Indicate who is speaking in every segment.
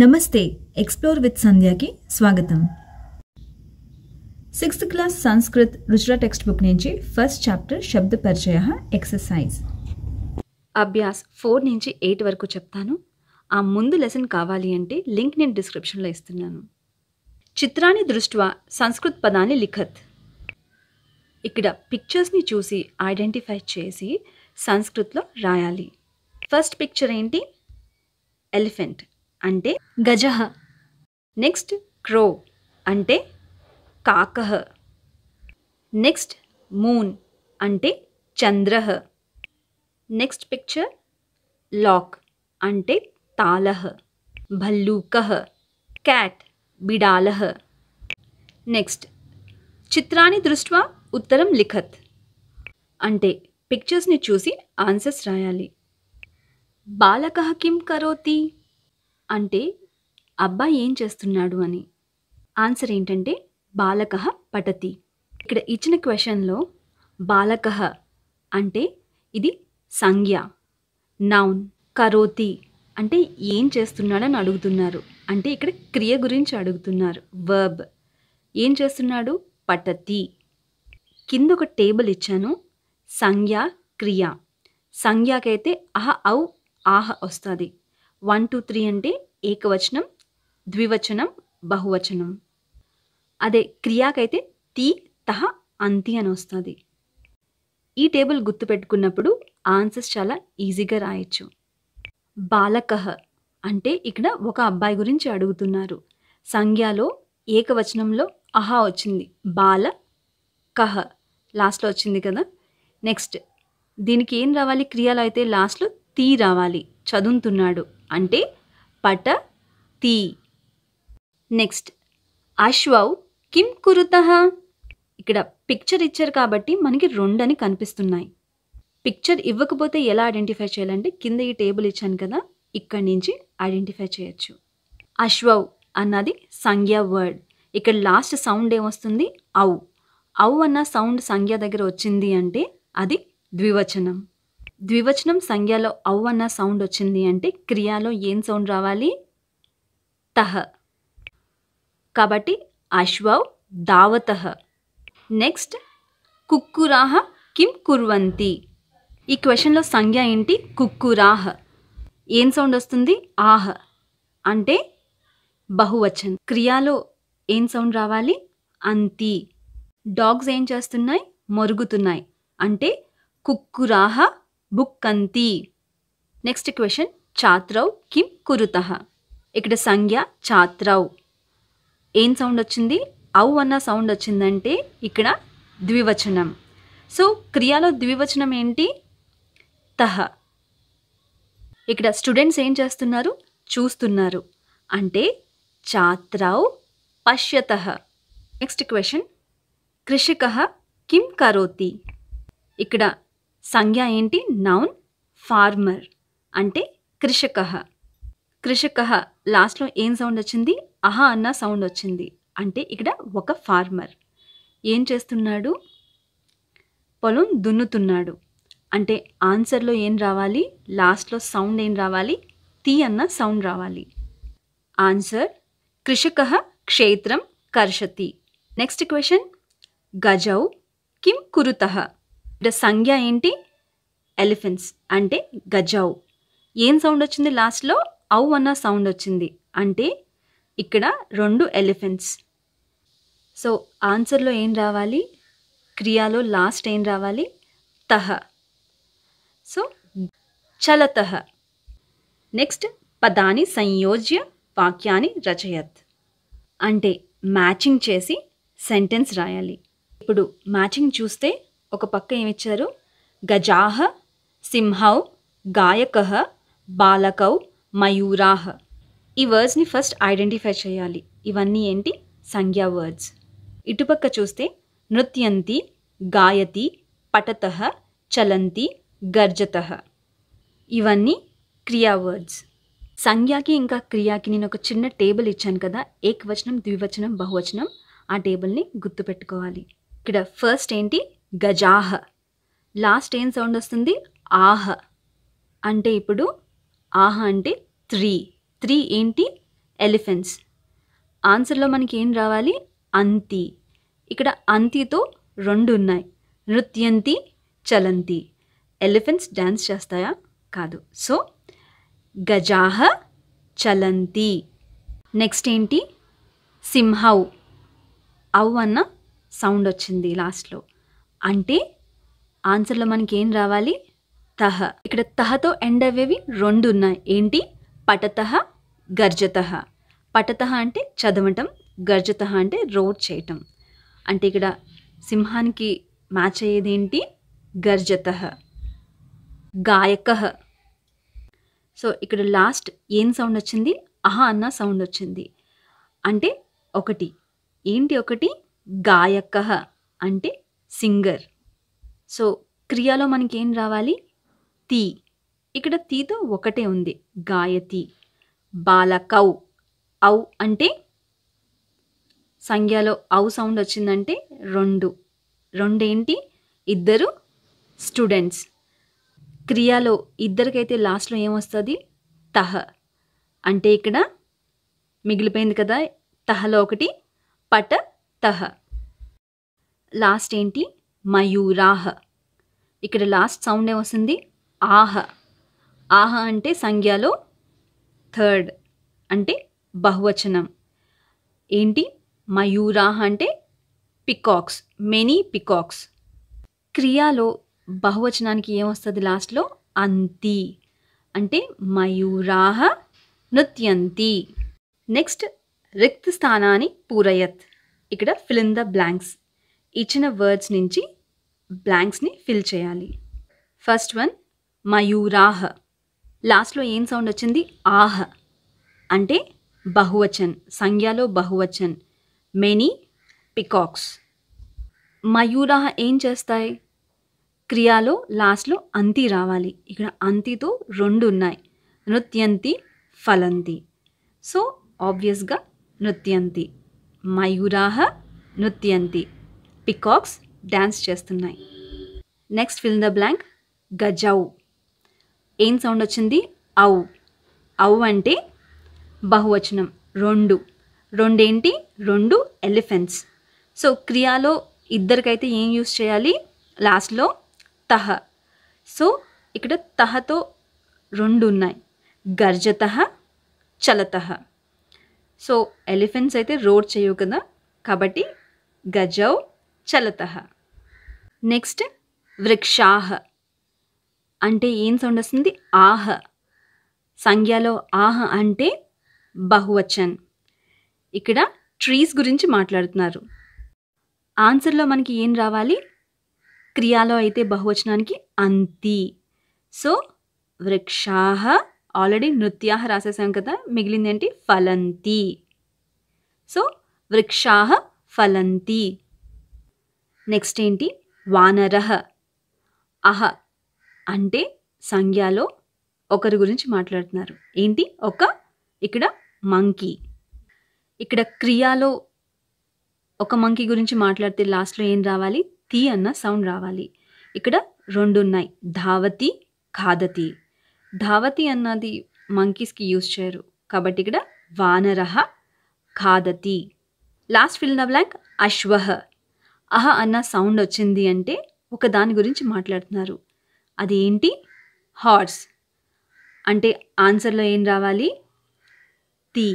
Speaker 1: నమస్తే explore with సంధ్యాకి స్వాగతం. 6th class Sanskrit Ruchira text book నుంచి ఫస్ట్ చాప్టర్ శబ్ద పరిచయ ఎక్సర్సైజ్.
Speaker 2: అభ్యాస్ 4 నుంచి 8 వరకు చెప్తాను. ఆ ముందు లెసన్ కావాలి అంటే లింక్ నేను డిస్క్రిప్షన్లో ఇస్తున్నాను. చిత్రాన్ని దృష్ట్యా సంస్కృత్ పదాన్ని లిఖత్. ఇక్కడ పిక్చర్స్ని చూసి ఐడెంటిఫై చేసి సంస్కృత్లో రాయాలి. ఫస్ట్ పిక్చర్ ఏంటి? ఎలిఫెంట్ అంటే గజః. నెక్స్ట్ క్రో అంటే కాకః. నెక్స్ట్ మూన్ అంటే చంద్రః. నెక్స్ట్ పిక్చర్ లాక్ అంటే తాళః. భల్లూకః క్యాట్ బిడాలః. నెక్స్ట్ చిత్రాన్ని దృష్ట్యా ఉత్తరం లిఖత్ అంటే పిక్చర్స్ని చూసి ఆన్సర్స్ రాయాలి. బాలకః కిం కరోతి అంటే అబ్బాయి ఏం చేస్తున్నాడు అని. ఆన్సర్ ఏంటంటే బాలకః పఠతి. ఇక్కడ ఇచ్చిన క్వశ్చన్లో బాలకః అంటే ఇది సంజ్ఞ, నౌన్. కరోతి అంటే ఏం చేస్తున్నాడని అడుగుతున్నారు. అంటే ఇక్కడ క్రియ గురించి అడుగుతున్నారు. వర్బ్. ఏం చేస్తున్నాడు? పఠతి. కింద ఒక టేబుల్ ఇచ్చాను. సంజ్ఞ, క్రియ. సంజ్ఞకైతే అహ ఔ ఆహ వస్తుంది. 1 2 3 అంటే ఏకవచనం, ద్వివచనం, బహువచనం. అదే క్రియాకైతే తి తహ అంతి అని వస్తుంది. ఈ టేబుల్ గుర్తుపెట్టుకున్నప్పుడు ఆన్సర్స్ చాలా ఈజీగా రాయొచ్చు. బాలకః అంటే ఇక్కడ ఒక అబ్బాయి గురించి అడుగుతున్నారు. సంజ్ఞలో ఏకవచనంలో అహ వచ్చింది. బాల కహ లాస్ట్లో వచ్చింది కదా. నెక్స్ట్ దీనికి ఏం రావాలి? క్రియలో అయితే లాస్ట్లో తీ రావాలి. చదువుతున్నాడు అంటే పట తీ. నెక్స్ట్ అశ్వౌ కిం కురుతః. ఇక్కడ పిక్చర్ ఇచ్చారు కాబట్టి మనకి 2 అని కనిపిస్తున్నాయి. పిక్చర్ ఇవ్వకపోతే ఎలా ఐడెంటిఫై చేయాలంటే కింద ఈ టేబుల్ ఇచ్చాను కదా, ఇక్కడి నుంచి ఐడెంటిఫై చేయొచ్చు. అశ్వౌ అన్నది సంజ్ఞ వర్డ్. ఇక్కడ లాస్ట్ సౌండ్ ఏమొస్తుంది? ఔ. ఔ అన్న సౌండ్ సంజ్ఞ దగ్గర వచ్చింది అంటే అది ద్వివచనం. ద్వివచనం సంజ్ఞలో ఔ అన్న సౌండ్ వచ్చింది అంటే క్రియాలో ఏం సౌండ్ రావాలి? తహ. కాబట్టి అశ్వౌ దావతః. నెక్స్ట్ కుక్కురాహ కిం కుర్వంతి. ఈ క్వశ్చన్లో సంజ్ఞ ఏంటి? కుక్కురాహ. ఏం సౌండ్ వస్తుంది? ఆహ అంటే బహువచనం. క్రియాలో ఏం సౌండ్ రావాలి? అంతి. డాగ్స్ ఏం చేస్తున్నాయి? మొరుగుతున్నాయి అంటే కుక్కురాహ బుక్కంతి. నెక్స్ట్ క్వశ్చన్ ఛాత్రౌ కిం కురుతః. ఇక్కడ సంజ్ఞ ఛాత్రౌ. ఏం సౌండ్ వచ్చింది? ఔ అన్న సౌండ్ వచ్చిందంటే ఇక్కడ ద్వివచనం. సో క్రియాలో ద్వివచనం ఏంటి? తహ. ఇక్కడ స్టూడెంట్స్ ఏం చేస్తున్నారు? చూస్తున్నారు అంటే ఛాత్రౌ పశ్యతః. నెక్స్ట్ క్వశ్చన్ కృషికః కిం కరోతి. ఇక్కడ సంజ్ఞ ఏంటి? నౌన్. ఫార్మర్ అంటే కృషకః. కృషకః లాస్ట్లో ఏం సౌండ్ వచ్చింది? అహ అన్న సౌండ్ వచ్చింది అంటే ఇక్కడ ఒక ఫార్మర్ ఏం చేస్తున్నాడు? పొలం దున్నుతున్నాడు. అంటే ఆన్సర్లో ఏం రావాలి? లాస్ట్లో సౌండ్ ఏం రావాలి? తి అన్న సౌండ్ రావాలి. ఆన్సర్ కృషకః క్షేత్రం కర్షతి. నెక్స్ట్ క్వశ్చన్ గజౌ కిం కురుతః. ఇక్కడ సంజ్ఞ ఏంటి? ఎలిఫెంట్స్ అంటే గజౌ. ఏం సౌండ్ వచ్చింది? లాస్ట్లో ఔ అన్న సౌండ్ వచ్చింది అంటే ఇక్కడ 2 ఎలిఫెంట్స్. సో ఆన్సర్లో ఏం రావాలి? క్రియాలో లాస్ట్ ఏం రావాలి? తహ. సో చలతః. నెక్స్ట్ పదాన్ని సంయోజ్య వాక్యాన్ని రచయత్ అంటే మ్యాచింగ్ చేసి సెంటెన్స్ రాయాలి. ఇప్పుడు మ్యాచింగ్ చూస్తే ఒక పక్క ఏమిచ్చారు? గజాహ, సింహౌ, గాయకః, బాలకౌ, మయూరాహ. ఈ వర్డ్స్ని ఫస్ట్ ఐడెంటిఫై చేయాలి. ఇవన్నీ ఏంటి? సంజ్ఞా వర్డ్స్. ఇటుపక్క చూస్తే నృత్యంతి, గాయతి, పఠతః, చలంతి, గర్జతః. ఇవన్నీ క్రియా వర్డ్స్. సంజ్ఞకి ఇంకా క్రియాకి నేను ఒక చిన్న టేబుల్ ఇచ్చాను కదా, ఏకవచనం, ద్వివచనం, బహువచనం. ఆ టేబుల్ని గుర్తుపెట్టుకోవాలి. ఇక్కడ ఫస్ట్ ఏంటి? గజాహ. లాస్ట్ ఏం సౌండ్ వస్తుంది? ఆహ. అంటే ఇప్పుడు ఆహ అంటే 3 ఏంటి? ఎలిఫెంట్స్. ఆన్సర్లో మనకి ఏం రావాలి? అంతి. ఇక్కడ అంతితో 2 ఉన్నాయి. నృత్యంతి, చలంతి. ఎలిఫెంట్స్ డ్యాన్స్ చేస్తాయా? కాదు. సో గజాహ చలంతి. నెక్స్ట్ ఏంటి? సింహౌ. ఔ అన్న సౌండ్ వచ్చింది లాస్ట్లో. అంటే ఆన్సర్లో మనకి ఏం రావాలి? తహ. ఇక్కడ తహతో ఎండ్ అయ్యేవి 2 ఉన్నాయి. ఏంటి? పటతః, గర్జతః. పటతః అంటే చదవటం, గర్జతః అంటే రోడ్ చేయటం. అంటే ఇక్కడ సింహానికి మ్యాచ్ అయ్యేది ఏంటి? గర్జతః. గాయకః. సో ఇక్కడ లాస్ట్ ఏం సౌండ్ వచ్చింది? అహ అన్న సౌండ్ వచ్చింది. అంటే ఒకటి ఏంటి? ఒకటి గాయకః అంటే సింగర్. సో క్రియలో మనకి ఏం రావాలి? తీ. ఇక్కడ తీతో ఒకటే ఉంది, గాయతి. బాలకౌ. ఔ అంటే సంజ్ఞలో ఔ సౌండ్ వచ్చిందంటే 2. 2 ఏంటి? ఇద్దరు స్టూడెంట్స్. క్రియలో ఇద్దరికైతే లాస్ట్లో ఏమొస్తుంది? తహ. అంటే ఇక్కడ మిగిలిపోయింది కదా, తహలో ఒకటి, పట తహ. లాస్ట్ ఏంటి? మయూరాహ. ఇక్కడ లాస్ట్ సౌండ్ ఏమొస్తుంది? ఆహ. ఆహ అంటే సంజ్ఞలో 3rd అంటే బహువచనం. ఏంటి? మయూరాహ అంటే పికాక్స్, మెనీ పికాక్స్. క్రియాలో బహువచనానికి ఏమొస్తుంది లాస్ట్లో? అంతి. అంటే మయూరాహ నృత్యంతి. నెక్స్ట్ రిక్త స్థానాన్ని పూరయత్. ఇక్కడ ఫిల్ ఇన్ ద బ్లాంక్స్. ఇచ్చిన వర్డ్స్ నుంచి బ్లాంక్స్ని ఫిల్ చేయాలి. ఫస్ట్ వన్ మయూరాహ. లాస్ట్లో ఏం సౌండ్ వచ్చింది? ఆహ. అంటే బహువచన్, సంజ్ఞలో బహువచన్. Many peacocks. మయూరాహ ఏం చేస్తాయి? క్రియాలో లాస్ట్లో అంతి రావాలి. ఇక్కడ అంతితో 2 ఉన్నాయి. నృత్యంతి, ఫలంతి. సో ఆబ్వియస్గా నృత్యంతి. మయూరాహ నృత్యంతి. పికాక్స్ డ్యాన్స్ చేస్తున్నాయి. Next fill the blank. గజౌ. ఏం సౌండ్ వచ్చింది? ఔ. ఔ అంటే బహువచనం. 2. 2 ఏంటి? 2 ఎలిఫెంట్స్. సో క్రియాలో ఇద్దరికైతే ఏం యూస్ చేయాలి? లాస్ట్లో తహ. సో ఇక్కడ తహతో 2 ఉన్నాయి. గర్జతః, చలతః. సో ఎలిఫెంట్స్ అయితే రోడ్ చేయవు కదా, కాబట్టి గజౌ చలతః. నెక్స్ట్ వృక్షాహ. అంటే ఏం సౌండ్ వస్తుంది? ఆహ. సంజ్ఞలో ఆహ అంటే బహువచన్. ఇక్కడ ట్రీస్ గురించి మాట్లాడుతున్నారు. ఆన్సర్లో మనకి ఏం రావాలి? క్రియాలో అయితే బహువచనానికి అంతి. సో వృక్షాహ. ఆల్రెడీ నృత్యాహ రాసేసాం కదా, మిగిలింది ఏంటి? ఫలంతి. సో వృక్షాహ ఫలంతి. నెక్స్ట్ ఏంటి? వానరః. అహ అంటే సంజ్ఞలో ఒకరి గురించి మాట్లాడుతున్నారు. ఏంటి? ఇక్కడ మంకీ. ఇక్కడ క్రియాలో ఒక మంకీ గురించి మాట్లాడితే లాస్ట్లో ఏం రావాలి? తీ అన్న సౌండ్ రావాలి. ఇక్కడ 2 ఉన్నాయి. ధావతి, ఖాదతి. ధావతి అన్నది మంకీస్కి యూజ్ చేయరు, కాబట్టి ఇక్కడ వానరః ఖాదతి. Last fill the blank. అశ్వః. అహ అన్న సౌండ్ వచ్చింది అంటే ఒక దాని గురించి మాట్లాడుతున్నారు. అది ఏంటి? హార్స్. అంటే ఆన్సర్లో ఏం రావాలి? తి.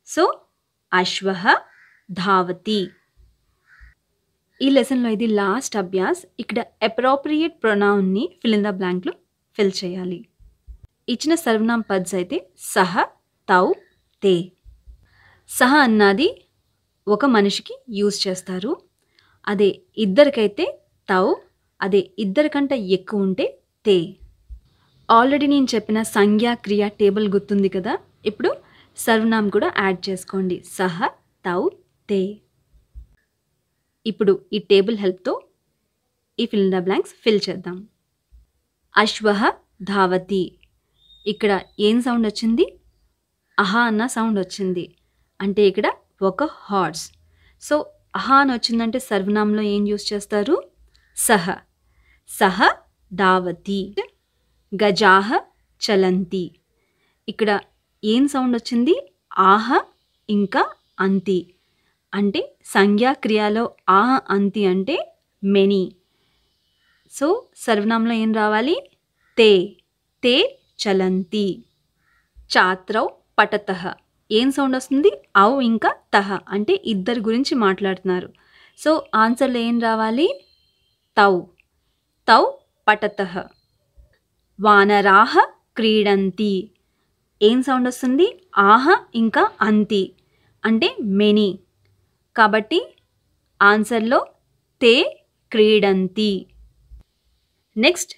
Speaker 2: సో అశ్వః ధావతి. ఈ లెసన్లో ఇది లాస్ట్ అభ్యాస్. ఇక్కడ అప్రోప్రియేట్ ప్రొనౌన్ని ఫిల్ ఇన్ ద బ్లాంక్లో ఫిల్ చేయాలి. ఇచ్చిన సర్వనామ పద్స్ అయితే సహ, తౌ, తే. సహ అన్నది ఒక మనిషికి యూజ్ చేస్తారు. అదే ఇద్దరికైతే తౌ, అదే ఇద్దరికంటే ఎక్కువ ఉంటే తే. ఆల్రెడీ నేను చెప్పిన సంజ్ఞ క్రియ టేబుల్ గుర్తుంది కదా, ఇప్పుడు సర్వనామం కూడా యాడ్ చేసుకోండి. సహ, తౌ, తే. ఇప్పుడు ఈ టేబుల్ హెల్ప్తో ఈ fill in the blanks fill చేద్దాం. అశ్వః ధావతి. ఇక్కడ ఏం సౌండ్ వచ్చింది? అహ అన్న సౌండ్ వచ్చింది. అంటే ఇక్కడ ఒక హార్స్. సో అహ అని వచ్చిందంటే సర్వనామంలో ఏం యూజ్ చేస్తారు? సహ. సహ ధావతి. గజాహ చలంతి. ఇక్కడ ఏం సౌండ్ వచ్చింది? ఆహ ఇంకా అంతి. అంటే సంజ్ఞాక్రియలో ఆహ అంతి అంటే మెనీ. సో సర్వనామంలో ఏం రావాలి? తే. తే చలంతి. ఛాత్రౌ పఠతః. ఏం సౌండ్ వస్తుంది? ఔ ఇంకా తహ అంటే ఇద్దరి గురించి మాట్లాడుతున్నారు. సో ఆన్సర్లో ఏం రావాలి? తౌ. తౌ పఠతః. వానరాహ క్రీడంతి. ఏం సౌండ్ వస్తుంది? ఆహ ఇంకా అంతి అంటే మెనీ. కాబట్టి ఆన్సర్లో తే క్రీడంతి. నెక్స్ట్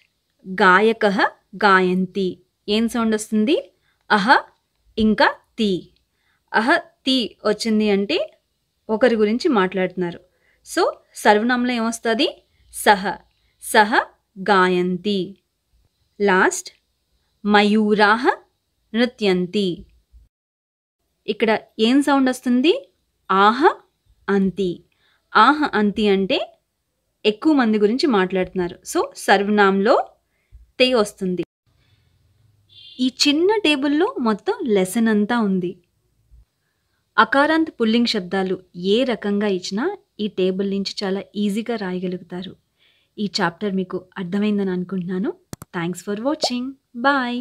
Speaker 2: గాయకః గాయంతి. ఏం సౌండ్ వస్తుంది? అహ ఇంకా తి. అహ తి వచ్చింది అంటే ఒకరి గురించి మాట్లాడుతున్నారు. సో సర్వనామంలో ఏమొస్తుంది? సహ. సహ గాయంతి. లాస్ట్ మయూరాహ నృత్యంతి. ఇక్కడ ఏం సౌండ్ వస్తుంది? ఆహ అంతి. ఆహ అంతి అంటే ఎక్కువ మంది గురించి మాట్లాడుతున్నారు. సో సర్వనామంలో తే వస్తుంది. ఈ చిన్న టేబుల్లో మొత్తం లెసన్ అంతా ఉంది. అకారాంత్ పుల్లింగ్ శబ్దాలు ఏ రకంగా ఇచ్చినా ఈ టేబుల్ నుంచి చాలా ఈజీగా రాయగలుగుతారు. ఈ చాప్టర్ మీకు అర్థమైందని అనుకుంటున్నాను. Thanks for watching. బాయ్.